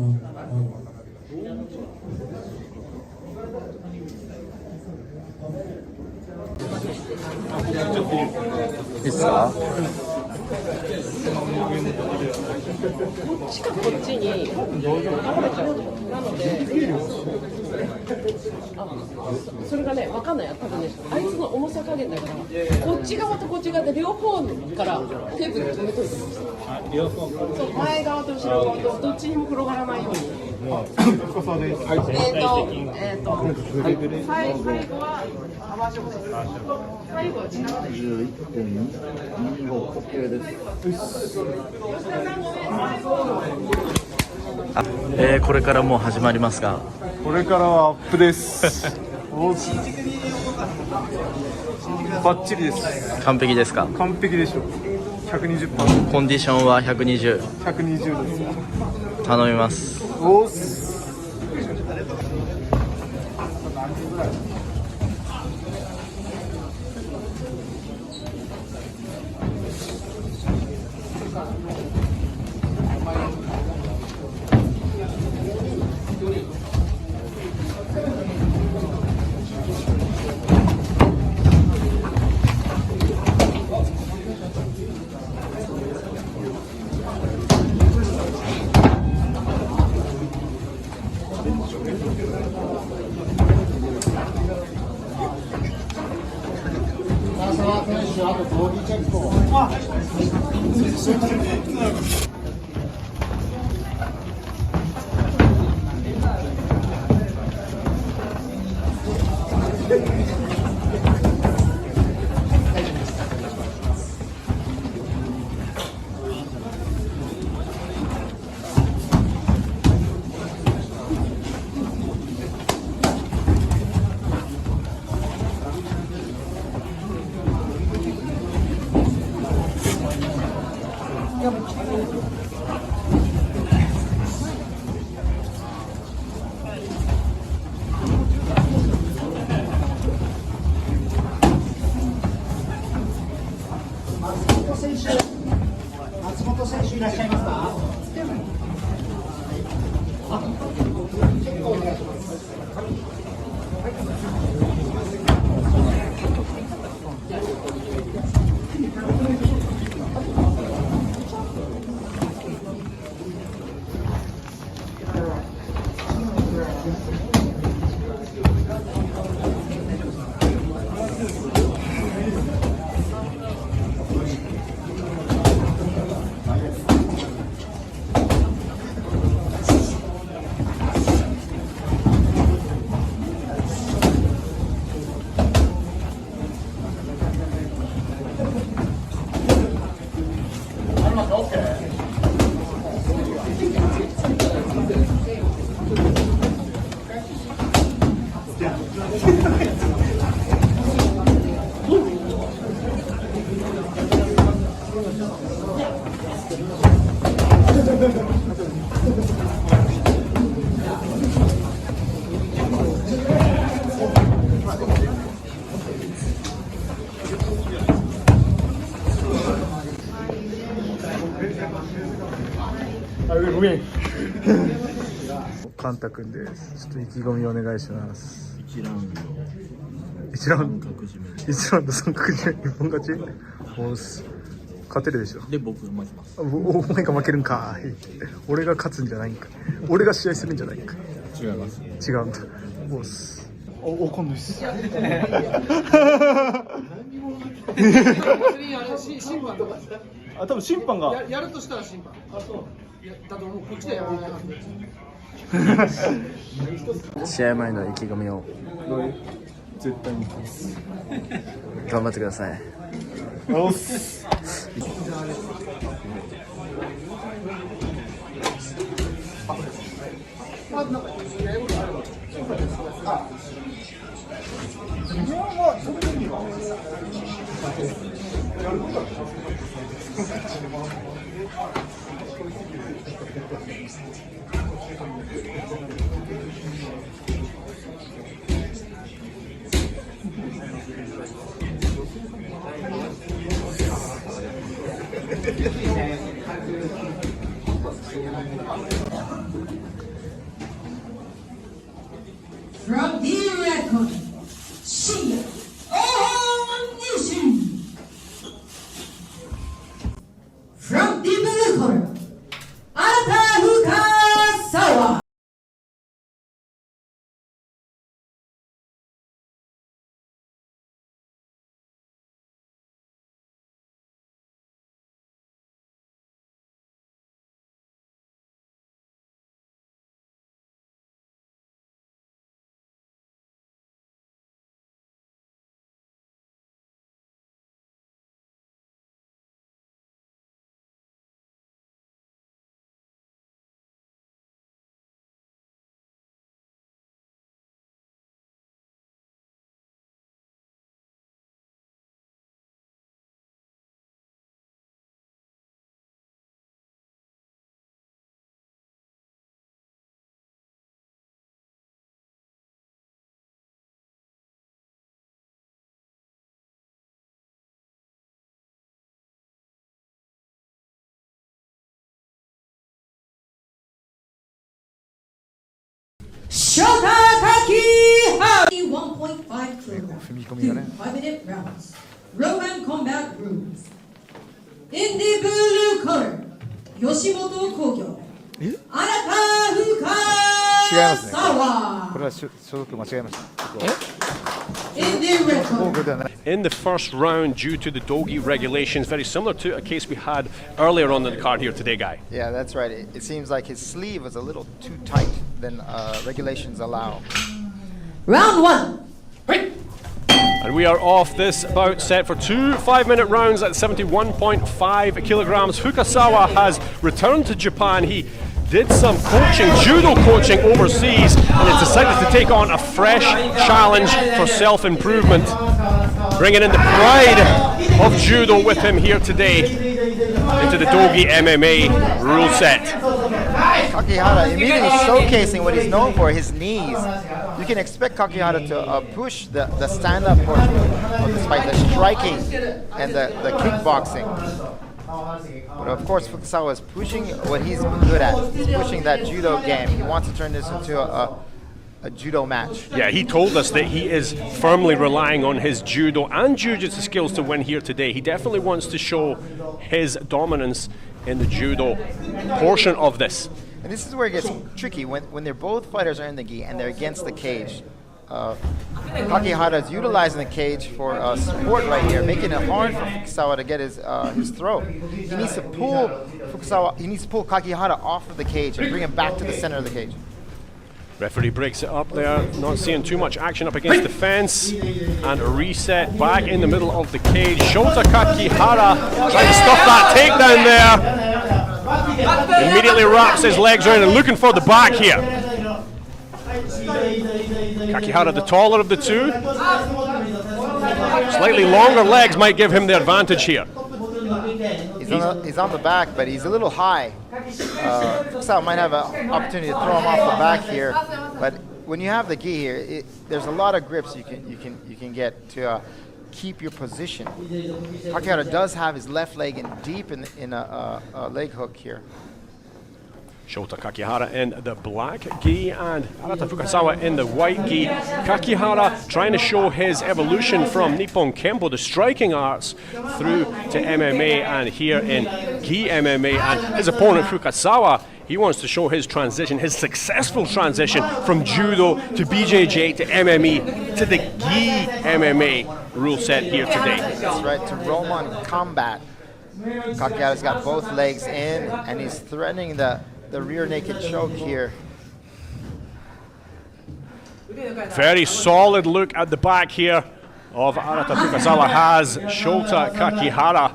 いいっすか？こっちかこっちに倒れちゃうなので、それがね、分かんないよ、多分ね、あいつの重さ加減だから、こっち側とこっち側で両方からテープで止めといてました。両方そう、前側と後ろ側とどっちにも転がらないように。最後は泡勝負です。最後は力です。11.25 OK です。これからもう始まりますが、これからはアップです。バッチリです。完璧ですか？完璧でしょう。120%。コンディションは120。120です。頼みます。おっす。あとボディチェックを。松本選手いらっしゃいますか？結構お願いします。ごめん。カンタ君です。ちょっと意気込みお願いします。1ラウンド1ラウンド1ラウンド三角締め一本勝ち。おっす。勝てるでしょ。で僕が負けます。お前が負けるんかい。俺が勝つんじゃないんか。俺が試合するんじゃないんか。違います。違うんだ。おっす。怒んないっす。審判とかあ、多分審判がやるとしたら審判。あ、そう。だと思う。こっちでやる。試合前の意気込みを絶対に行きます。頑張ってください。おっす。From the red corner, Shinya Onishi. From the blue corner, Arata Fukasawa. Shota Kakihara. 1.5 kilograms. 5-minute rounds. Roman combat rules. In the blue corner, Yoshimoto Kogyo. Arata Fukasawa. これは所属間違えました。 In the red corner. In the first round, due to the Dogi regulations, very similar to a case we had earlier on the card here today, Guy. Yeah, that's right. It seems like his sleeve was a little too tight than regulations allow. Round one. And we are off this bout set for 2 5-minute rounds at 71.5 kilograms. Fukasawa has returned to Japan. He did some coaching, judo coaching overseas, and has decided to take on a fresh challenge for self-improvement. Bringing in the pride of judo with him here today into the Dogi MMA rule set. Kakihara immediately showcasing what he's known for, his knees. You can expect Kakihara to push the stand-up portion of this fight, the striking and the kickboxing. But of course, Fukasawa is pushing what he's good at. He's pushing that judo game. He wants to turn this into a judo match. Yeah, he told us that he is firmly relying on his judo and jiu-jitsu skills to win here today. He definitely wants to show his dominance in the judo portion of this. And this is where it gets tricky when they're both fighters are in the gi and they're against the cage. Kakihara is utilizing the cage for support right here, making it hard for Fukasawa to get his throw. He needs to pull Kakihara off of the cage and bring him back to the center of the cage. Referee breaks it up there, not seeing too much action up against the fence, and a reset back in the middle of the cage. Shota Kakihara trying to stop that takedown there. Immediately wraps his legs around and looking for the back here. Kakihara, the taller of the two. Slightly longer legs might give him the advantage here. He's on the back, but he's a little high. Fukasawa might have an opportunity to throw him off the back here, but when you have the gi here, there's a lot of grips you can get to keep your position. Kakihara does have his left leg in deep in a leg hook here. Shota Kakihara in the black gi and Arata Fukasawa in the white gi. Kakihara trying to show his evolution from Nippon Kempo, the striking arts, through to MMA and here in gi MMA. And his opponent Fukasawa, he wants to show his transition, his successful transition from judo to BJJ to MMA to the gi MMA rule set here today. That's right, to Roman combat. Kakihara's got both legs in and he's threatening the rear naked choke here. Very solid look at the back here of Arata Fukasawa has Shota Kakihara.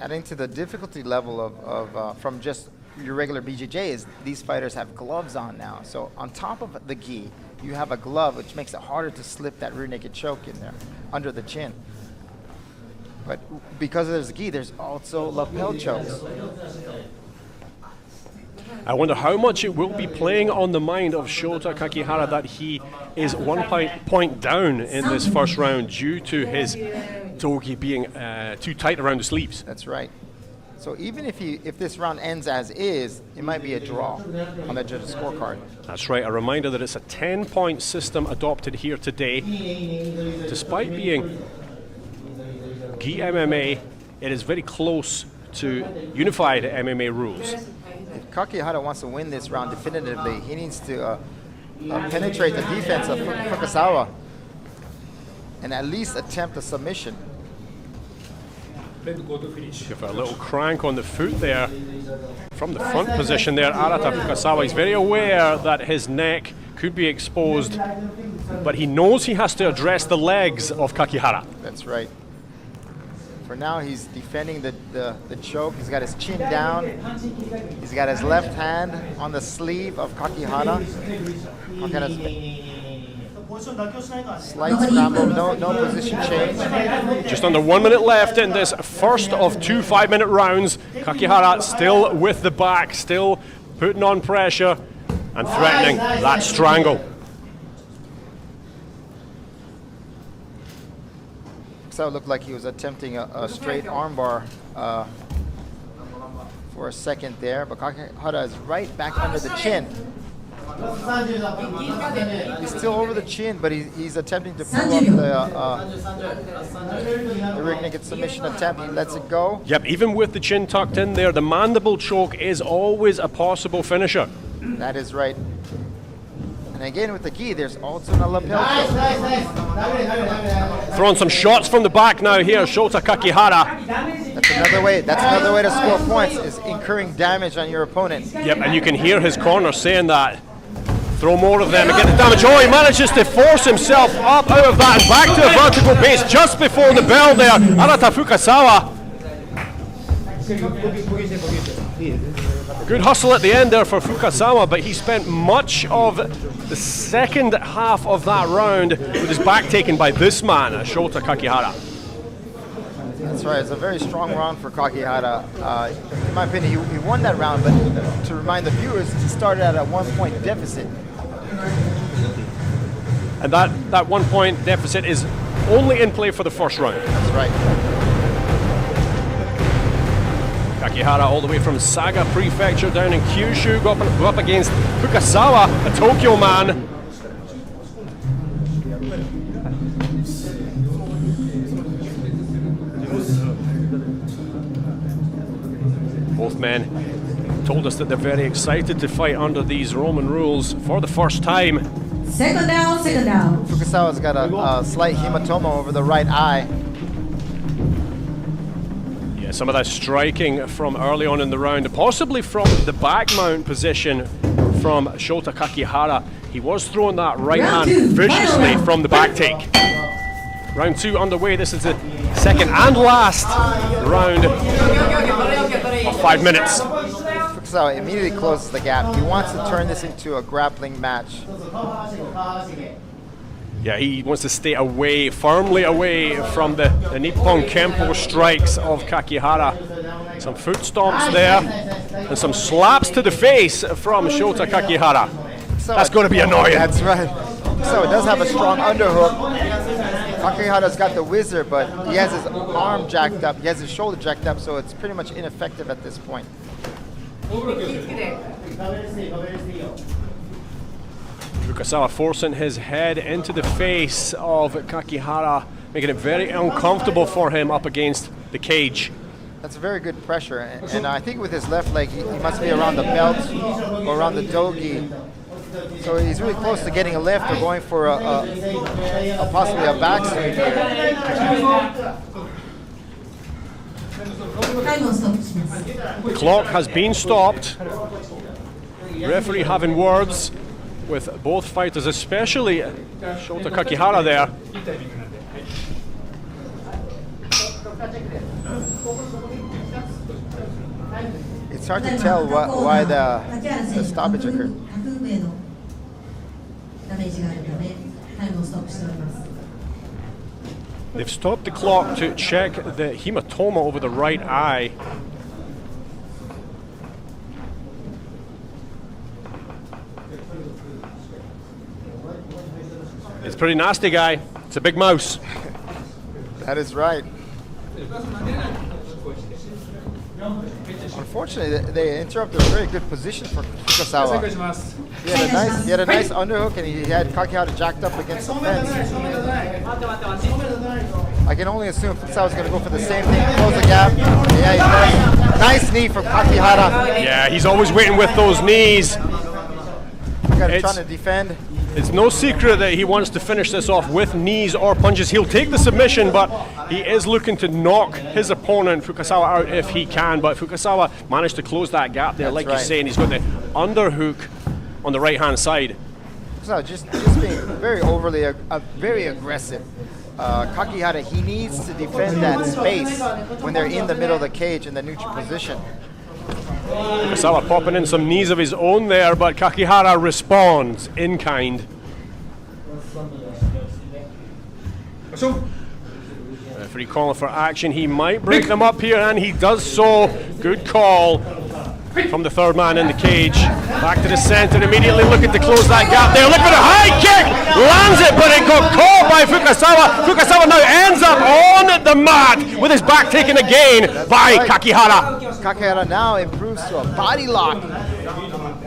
Adding to the difficulty level of from just your regular BJJ is these fighters have gloves on now. So on top of the gi, you have a glove which makes it harder to slip that rear naked choke in there under the chin. But because there's a gi, there's also lapel chokes. I wonder how much it will be playing on the mind of Shota Kakihara that he is 1 point down in this first round due to his dogi being too tight around the sleeves. That's right. So even if this round ends as is, it might be a draw on the judges' scorecard. That's right, a reminder that it's a 10-point system adopted here today. Despite being gi MMA, it is very close to unified MMA rules. If Kakihara wants to win this round definitively, he needs to penetrate the defense of Fukasawa and at least attempt a submission. Give a little crank on the foot there from the front position there. Arata Fukasawa is very aware that his neck could be exposed, but he knows he has to address the legs of Kakihara. That's right. For now, he's defending the choke. He's got his chin down. He's got his left hand on the sleeve of Kakihara. Slight scramble, no position change. Just under 1 minute left in this first of 2 5-minute rounds. Kakihara still with the back, still putting on pressure and threatening that strangle. So it looked like he was attempting a straight armbar for a second there, but Kakihara is right back under the chin. He's still over the chin, but he's attempting to pull up the rear naked submission attempt. He lets it go. Yep, even with the chin tucked in there, the mandible choke is always a possible finisher. That is right. And again with the gi, there's also a lapel choke. Throwing some shots from the back now here, Shota Kakihara. That's another way to score points, is incurring damage on your opponent. Yep, and you can hear his corner saying that. Throw more of them and get the damage. Oh, he manages to force himself up out of that and back to a vertical base just before the bell there. Arata Fukasawa. Good hustle at the end there for Fukasawa, but he spent much of the second half of that round with his back taken by this man, Shota Kakihara. That's right, it's a very strong round for Kakihara. In my opinion, he won that round, but to remind the viewers, he started at a 1-point deficit. And that 1-point deficit is only in play for the first round. That's right. Kakihara all the way from Saga Prefecture down in Kyushu, go up against Fukasawa, a Tokyo man. Both men told us that they're very excited to fight under these Roman rules for the first time. Second down, second down. Fukasawa's got a slight hematoma over the right eye. Yeah, some of that striking from early on in the round, possibly from the back mount position from Shota Kakihara. He was throwing that right hand viciously from the back take. Round 2 underway. This is the second and last round of 5 minutes. Fukasawa immediately closes the gap. He wants to turn this into a grappling match. Yeah, he wants to stay away, firmly away from the Nippon Kempo strikes of Kakihara. Some foot stomps there, and some slaps to the face from Shota Kakihara. That's going to be annoying. That's right. So it does have a strong underhook. Kakihara's got the whizzer, but he has his arm jacked up, he has his shoulder jacked up, so it's pretty much ineffective at this point. Fukasawa forcing his head into the face of Kakihara, making it very uncomfortable for him up against the cage. That's a very good pressure, and I think with his left leg, he must be around the belt or around the dogi. So he's really close to getting a lift or going for a possibly a back swing here. The clock has been stopped. Referee having words with both fighters, especially Shota Kakihara there. It's hard to tell why the stoppage occurred. They've stopped the clock to check the hematoma over the right eye. It's pretty nasty, guy. It's a big mouse. That is right. Unfortunately, they interrupted a very good position for Fukasawa. He had a nice underhook, and he had Kakihara jacked up against the fence. I can only assume Fukasawa's going to go for the same thing, close the gap. Yeah, he does. Nice knee from Kakihara. Yeah, he's always waiting with those knees. Trying to defend. It's no secret that he wants to finish this off with knees or punches. He'll take the submission, but he is looking to knock his opponent, Fukasawa, out if he can. But Fukasawa managed to close that gap there, like you say, and he's got the underhook on the right-hand side. So just being very overly, very aggressive. Kakihara, he needs to defend that space when they're in the middle of the cage in the neutral position. Fukasawa popping in some knees of his own there, but Kakihara responds in kind. Referee calling for action. He might break them up here, and he does so. Good call from the third man in the cage. Back to the center, immediately looking to close that gap there. Look for the high kick! Lands it, but it got caught by Fukasawa. Fukasawa now ends up on the mat with his back taken again by Kakihara. Kakihara now improves to a body lock.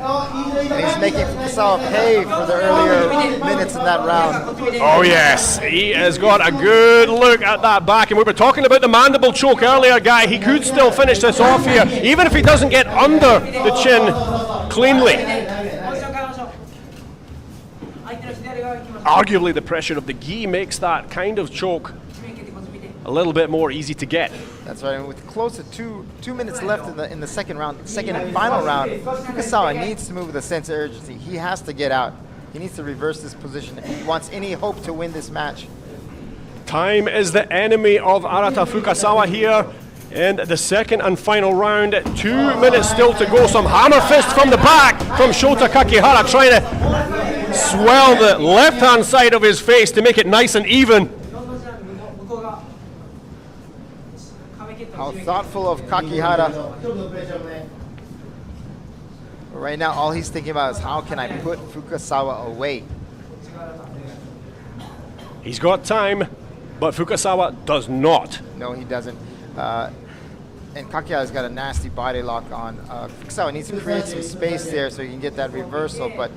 And he's making Fukasawa pay for the earlier minutes in that round. Oh yes, he has got a good look at that back, and we were talking about the mandible choke earlier, guy. He could still finish this off here, even if he doesn't get under the chin cleanly. Arguably the pressure of the gi makes that kind of choke a little bit more easy to get. That's right, and with close to two minutes left in the second round, second and final round, Fukasawa needs to move with a sense of urgency. He has to get out. He needs to reverse this position if he wants any hope to win this match. Time is the enemy of Arata Fukasawa here in the second and final round. 2 minutes still to go. Some hammer fists from the back from Shota Kakihara, trying to swell the left-hand side of his face to make it nice and even. How thoughtful of Kakihara. Right now, all he's thinking about is how can I put Fukasawa away. He's got time, but Fukasawa does not. No, he doesn't. And Kakihara's got a nasty body lock on. Fukasawa needs to create some space there so he can get that reversal, but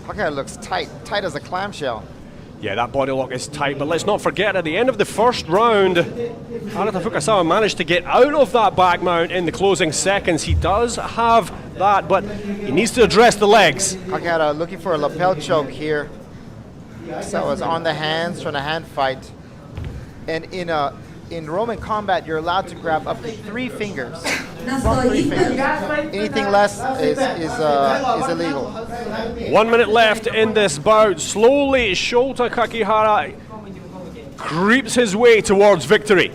Kakihara looks tight as a clamshell. Yeah, that body lock is tight, but let's not forget at the end of the first round, Arata Fukasawa managed to get out of that back mount in the closing seconds. He does have that, but he needs to address the legs. Kakihara looking for a lapel choke here. Fukasawa's on the hands, trying to hand fight. And in Roman combat, you're allowed to grab up to 3 fingers. From 3 fingers. Anything less is illegal. 1 minute left in this bout. Slowly, Shota Kakihara creeps his way towards victory.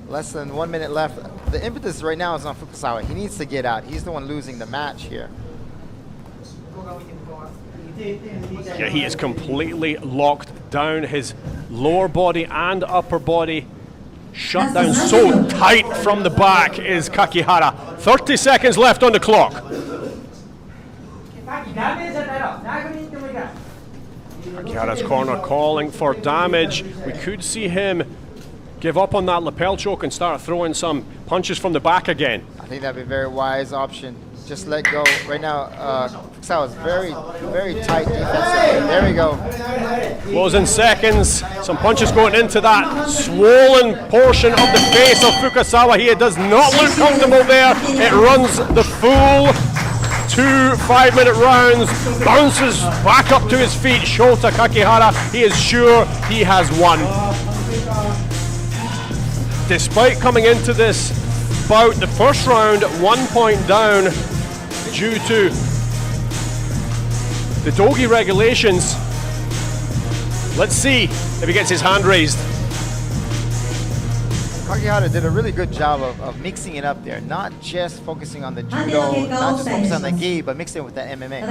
Less than 1 minute left. The impetus right now is on Fukasawa. He needs to get out. He's the one losing the match here. Yeah, he is completely locked down. His lower body and upper body shut down so tight from the back is Kakihara. 30 seconds left on the clock. Kakihara's corner calling for damage. We could see him give up on that lapel choke and start throwing some punches from the back again. I think that'd be a very wise option. Just let go. Right now, Fukasawa is very, very tight defensively. There we go. Closing seconds. Some punches going into that swollen portion of the face of Fukasawa. He does not look comfortable there. It runs the full 2 5-minute rounds. Bounces back up to his feet. Shota Kakihara, he is sure he has won. Despite coming into this bout, the first round 1 point down due to the Dogi regulations. Let's see if he gets his hand raised. Kakihara did a really good job of mixing it up there, not just focusing on the judo, not just focusing on the gi, but mixing it with the MMA.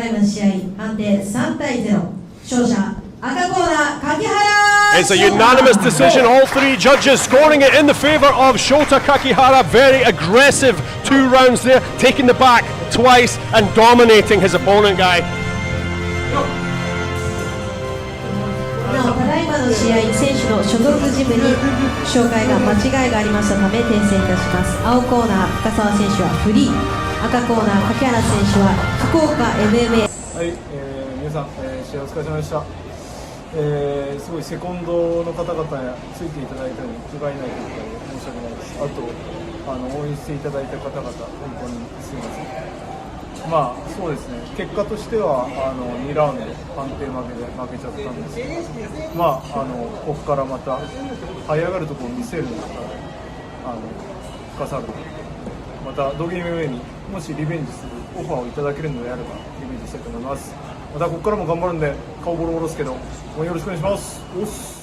It's a unanimous decision, all 3 judges scoring it in the favor of Shota Kakihara. Very aggressive 2 rounds there, taking the back twice and dominating his opponent, guy. の試合選手の所属ジムに紹介が間違いがありましたため訂正いたします。青コーナー深澤選手はフリー、赤コーナー柿原選手は福岡 MMA。はい、皆さん、試合お疲れ様でした。すごいセコンドの方々についていただいたのに不甲斐ないというか申し訳ないです。あと応援していただいた方々本当にすみません。まあそうですね、結果としては2ラウンド判定負けで負けちゃったんですけど、まあここからまた這い上がるところを見せるのが深澤君、また道着 MMA にもしリベンジするオファーをいただけるのであればリベンジしたいと思います。またここからも頑張るんで顔ボロボロですけど応援よろしくお願いします。おっす。